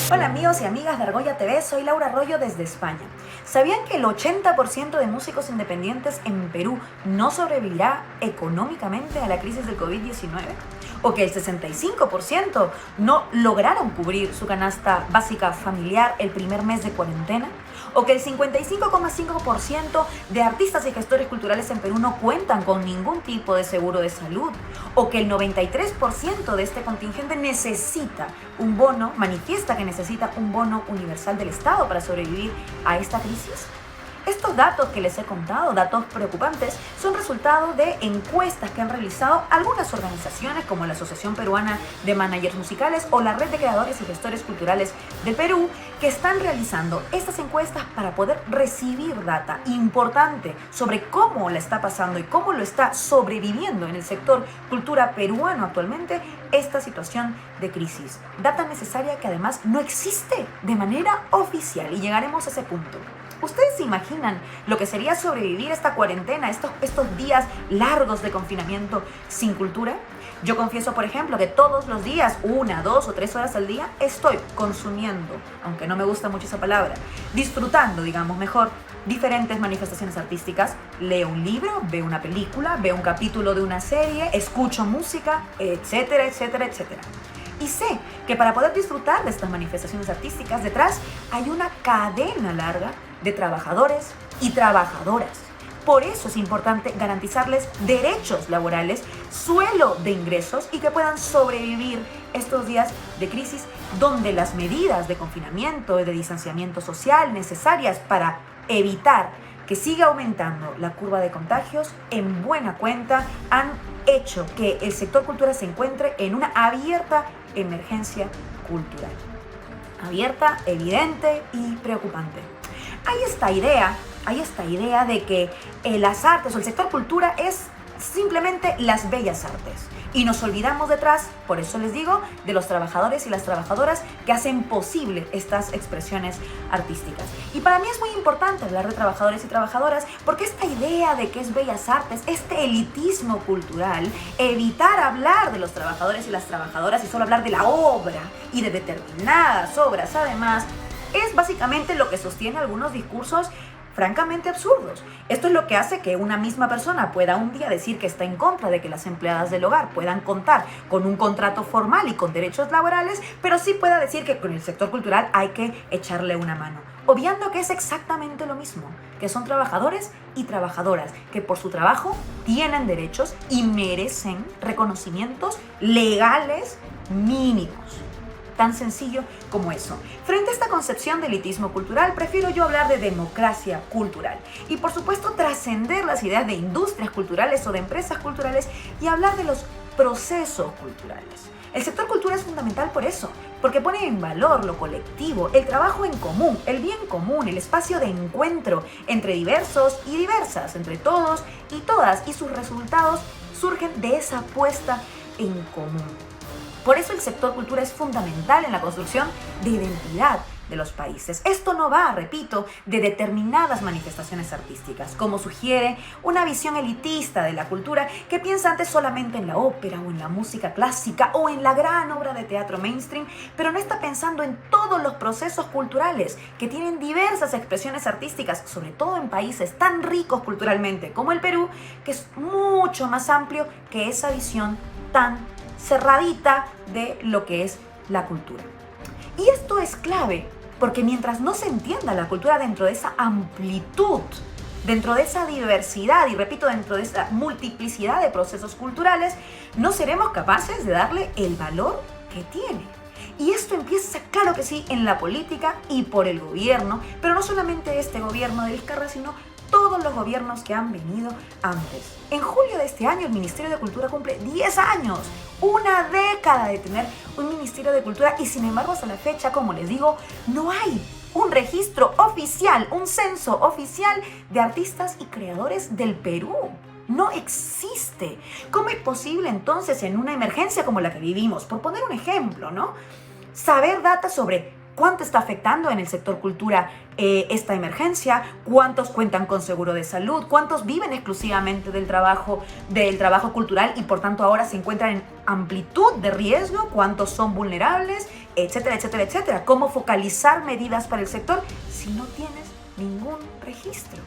Hola amigos y amigas de Argolla TV, soy Laura Arroyo desde España. ¿Sabían que el 80% de músicos independientes en Perú no sobrevivirá económicamente a la crisis del COVID-19? ¿O que el 65% no lograron cubrir su canasta básica familiar el primer mes de cuarentena? ¿O que el 55,5% de artistas y gestores culturales en Perú no cuentan con ningún tipo de seguro de salud? ¿O que el 93% de este contingente necesita un bono, manifiesta que necesita un bono universal del Estado para sobrevivir a esta crisis? Estos datos que les he contado, datos preocupantes, son resultado de encuestas que han realizado algunas organizaciones como la Asociación Peruana de Managers Musicales o la Red de Creadores y Gestores Culturales del Perú, que están realizando estas encuestas para poder recibir data importante sobre cómo la está pasando y cómo lo está sobreviviendo en el sector cultura peruano actualmente esta situación de crisis. Data necesaria que además no existe de manera oficial y llegaremos a ese punto. ¿Ustedes se imaginan lo que sería sobrevivir esta cuarentena, estos días largos de confinamiento sin cultura? Yo confieso, por ejemplo, que todos los días, 1, 2 o 3 horas al día, estoy consumiendo, aunque no me gusta mucho esa palabra, disfrutando, digamos mejor, diferentes manifestaciones artísticas. Leo un libro, veo una película, veo un capítulo de una serie, escucho música, etcétera, etcétera, etcétera. Y sé que para poder disfrutar de estas manifestaciones artísticas, detrás hay una cadena larga de trabajadores y trabajadoras. Por eso es importante garantizarles derechos laborales, suelo de ingresos y que puedan sobrevivir estos días de crisis donde las medidas de confinamiento y de distanciamiento social necesarias para evitar que siga aumentando la curva de contagios en buena cuenta han hecho que el sector cultura se encuentre en una abierta emergencia cultural. Abierta, evidente y preocupante. Hay esta idea de que las artes o el sector cultura es simplemente las bellas artes. Y nos olvidamos detrás, por eso les digo, de los trabajadores y las trabajadoras que hacen posible estas expresiones artísticas. Y para mí es muy importante hablar de trabajadores y trabajadoras porque esta idea de que es bellas artes, este elitismo cultural, evitar hablar de los trabajadores y las trabajadoras y solo hablar de la obra y de determinadas obras además, es básicamente lo que sostiene algunos discursos francamente absurdos. Esto es lo que hace que una misma persona pueda un día decir que está en contra de que las empleadas del hogar puedan contar con un contrato formal y con derechos laborales, pero sí pueda decir que con el sector cultural hay que echarle una mano, obviando que es exactamente lo mismo, que son trabajadores y trabajadoras, que por su trabajo tienen derechos y merecen reconocimientos legales mínimos. Tan sencillo como eso. Frente a esta concepción de elitismo cultural, prefiero yo hablar de democracia cultural y por supuesto trascender las ideas de industrias culturales o de empresas culturales y hablar de los procesos culturales. El sector cultura es fundamental por eso, porque pone en valor lo colectivo, el trabajo en común, el bien común, el espacio de encuentro entre diversos y diversas, entre todos y todas, y sus resultados surgen de esa puesta en común. Por eso el sector cultura es fundamental en la construcción de identidad de los países. Esto no va, repito, de determinadas manifestaciones artísticas, como sugiere una visión elitista de la cultura que piensa antes solamente en la ópera o en la música clásica o en la gran obra de teatro mainstream, pero no está pensando en todos los procesos culturales que tienen diversas expresiones artísticas, sobre todo en países tan ricos culturalmente como el Perú, que es mucho más amplio que esa visión tan cerradita de lo que es la cultura. Y esto es clave porque mientras no se entienda la cultura dentro de esa amplitud, dentro de esa diversidad y repito, dentro de esa multiplicidad de procesos culturales, no seremos capaces de darle el valor que tiene. Y esto empieza, claro que sí, en la política y por el gobierno, pero no solamente este gobierno de Vizcarra, sino todos los gobiernos que han venido antes. En julio de este año el Ministerio de Cultura cumple 10 años, una década de tener un Ministerio de Cultura y sin embargo hasta la fecha, como les digo, no hay un registro oficial, un censo oficial de artistas y creadores del Perú. No existe. ¿Cómo es posible entonces en una emergencia como la que vivimos, por poner un ejemplo, ¿no?, saber datos sobre cuánto está afectando en el sector cultura esta emergencia, cuántos cuentan con seguro de salud, cuántos viven exclusivamente del trabajo cultural y por tanto ahora se encuentran en amplitud de riesgo, cuántos son vulnerables, etcétera, etcétera, etcétera. Cómo focalizar medidas para el sector si no tienes ningún registro.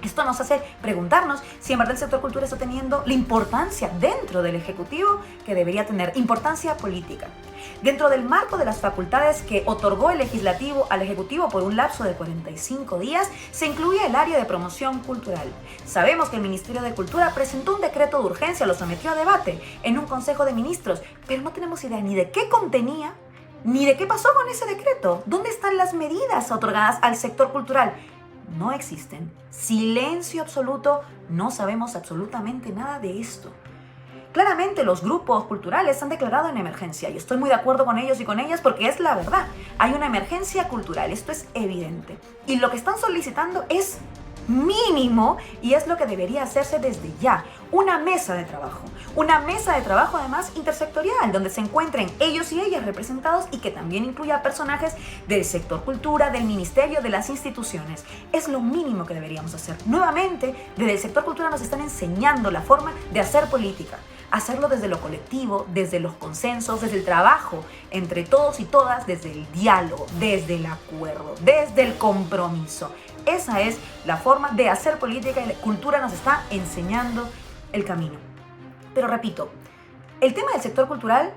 Esto nos hace preguntarnos si en verdad el sector cultura está teniendo la importancia dentro del Ejecutivo que debería tener, importancia política. Dentro del marco de las facultades que otorgó el Legislativo al Ejecutivo por un lapso de 45 días, se incluye el área de promoción cultural. Sabemos que el Ministerio de Cultura presentó un decreto de urgencia, lo sometió a debate en un Consejo de Ministros, pero no tenemos idea ni de qué contenía, ni de qué pasó con ese decreto. ¿Dónde están las medidas otorgadas al sector cultural? No existen. Silencio absoluto, no sabemos absolutamente nada de esto. Claramente los grupos culturales han declarado en emergencia y estoy muy de acuerdo con ellos y con ellas porque es la verdad. Hay una emergencia cultural, esto es evidente. Y lo que están solicitando es mínimo y es lo que debería hacerse desde ya. Una mesa de trabajo además intersectorial, donde se encuentren ellos y ellas representados y que también incluya personajes del sector cultura, del ministerio, de las instituciones. Es lo mínimo que deberíamos hacer. Nuevamente, desde el sector cultura nos están enseñando la forma de hacer política. Hacerlo desde lo colectivo, desde los consensos, desde el trabajo entre todos y todas, desde el diálogo, desde el acuerdo, desde el compromiso. Esa es la forma de hacer política y la cultura nos está enseñando el camino. Pero repito, el tema del sector cultural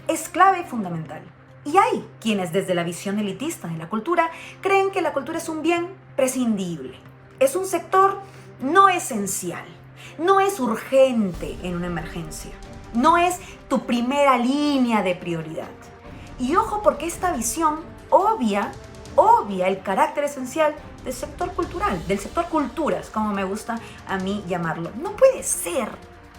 es clave y fundamental. Y hay quienes desde la visión elitista de la cultura creen que la cultura es un bien prescindible. Es un sector no esencial, no es urgente en una emergencia, no es tu primera línea de prioridad. Y ojo porque esta visión obvia el carácter esencial del sector cultural, del sector culturas, como me gusta a mí llamarlo. No puede ser,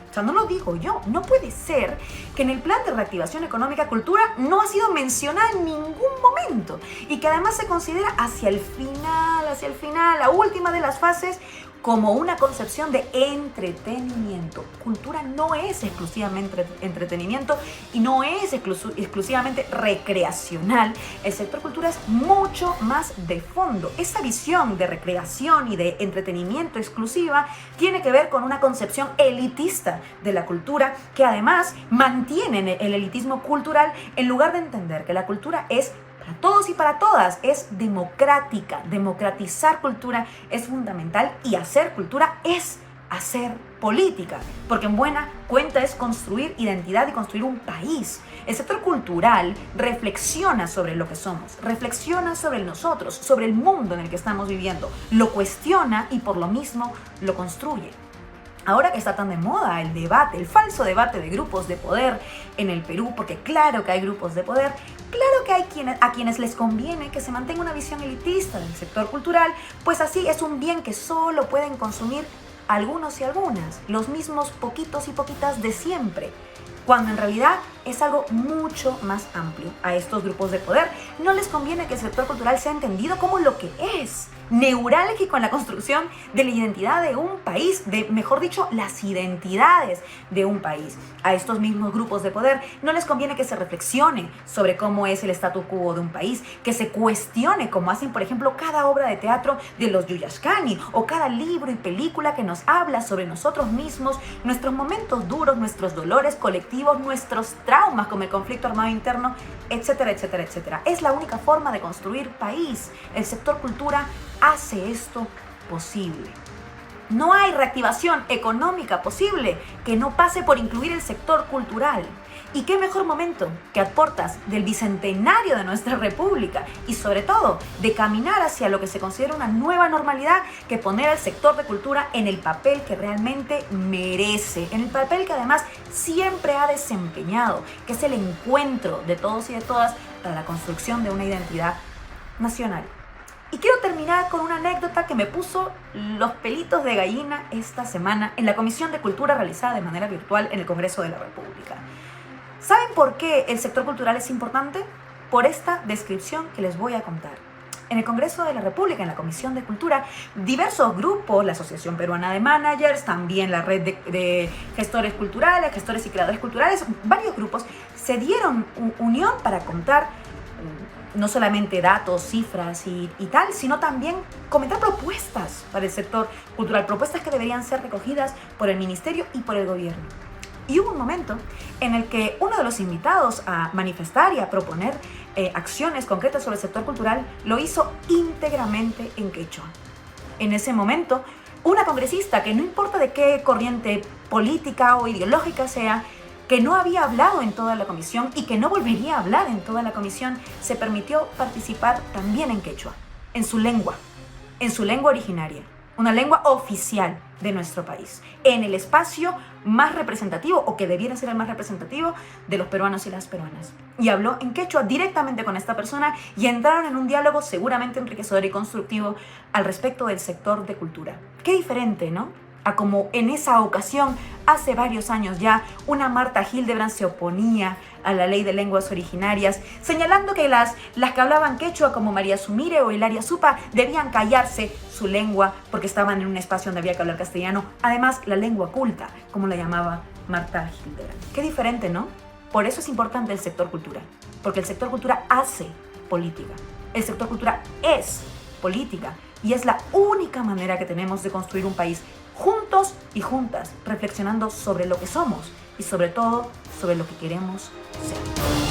o sea, no lo digo yo, no puede ser que en el plan de reactivación económica cultura no ha sido mencionada en ningún momento y que además se considera hacia el final, la última de las fases, como una concepción de entretenimiento. Cultura no es exclusivamente entretenimiento y no es exclusivamente recreacional. El sector cultura es mucho más de fondo. Esa visión de recreación y de entretenimiento exclusiva tiene que ver con una concepción elitista de la cultura que además mantiene el elitismo cultural en lugar de entender que la cultura es para todos y para todas, es democrática. Democratizar cultura es fundamental y hacer cultura es hacer política, porque en buena cuenta es construir identidad y construir un país. El sector cultural reflexiona sobre lo que somos, reflexiona sobre nosotros, sobre el mundo en el que estamos viviendo, lo cuestiona y por lo mismo lo construye. Ahora que está tan de moda el debate, el falso debate de grupos de poder en el Perú, porque claro que hay grupos de poder, claro que hay a quienes les conviene que se mantenga una visión elitista del sector cultural, pues así es un bien que solo pueden consumir algunos y algunas, los mismos poquitos y poquitas de siempre, cuando en realidad es algo mucho más amplio. A estos grupos de poder no les conviene que el sector cultural sea entendido como lo que es, neurálgico en la construcción de la identidad de un país, mejor dicho, las identidades de un país. A estos mismos grupos de poder no les conviene que se reflexione sobre cómo es el statu quo de un país, que se cuestione, como hacen, por ejemplo, cada obra de teatro de los Yuyashkani o cada libro y película que nos habla sobre nosotros mismos, nuestros momentos duros, nuestros dolores colectivos, nuestros traumas como el conflicto armado interno, etcétera, etcétera, etcétera. Es la única forma de construir país. El sector cultura hace esto posible. No hay reactivación económica posible que no pase por incluir el sector cultural. Y qué mejor momento que a puertas del bicentenario de nuestra república y sobre todo de caminar hacia lo que se considera una nueva normalidad que poner al sector de cultura en el papel que realmente merece, en el papel que además siempre ha desempeñado, que es el encuentro de todos y de todas para la construcción de una identidad nacional. Y quiero terminar con una anécdota que me puso los pelitos de gallina esta semana en la Comisión de Cultura realizada de manera virtual en el Congreso de la República. ¿Saben por qué el sector cultural es importante? Por esta descripción que les voy a contar. En el Congreso de la República, en la Comisión de Cultura, diversos grupos, la Asociación Peruana de Managers, también la red de gestores culturales, gestores y creadores culturales, varios grupos se dieron unión para contar no solamente datos, cifras y tal, sino también comentar propuestas para el sector cultural, propuestas que deberían ser recogidas por el ministerio y por el gobierno. Y hubo un momento en el que uno de los invitados a manifestar y a proponer acciones concretas sobre el sector cultural lo hizo íntegramente en quechua. En ese momento, una congresista que no importa de qué corriente política o ideológica sea, que no había hablado en toda la comisión y que no volvería a hablar en toda la comisión, se permitió participar también en quechua, en su lengua originaria, una lengua oficial de nuestro país, en el espacio más representativo, o que debiera ser el más representativo, de los peruanos y las peruanas. Y habló en quechua directamente con esta persona y entraron en un diálogo seguramente enriquecedor y constructivo al respecto del sector de cultura. Qué diferente, ¿no? A como en esa ocasión, hace varios años ya, una Marta Hildebrand se oponía a la ley de lenguas originarias, señalando que las que hablaban quechua, como María Sumire o Hilaria Supa, debían callarse su lengua porque estaban en un espacio donde había que hablar castellano. Además, la lengua culta, como la llamaba Marta Hildebrand. Qué diferente, ¿no? Por eso es importante el sector cultura, porque el sector cultura hace política. El sector cultura es política y es la única manera que tenemos de construir un país juntos y juntas, reflexionando sobre lo que somos y sobre todo sobre lo que queremos ser.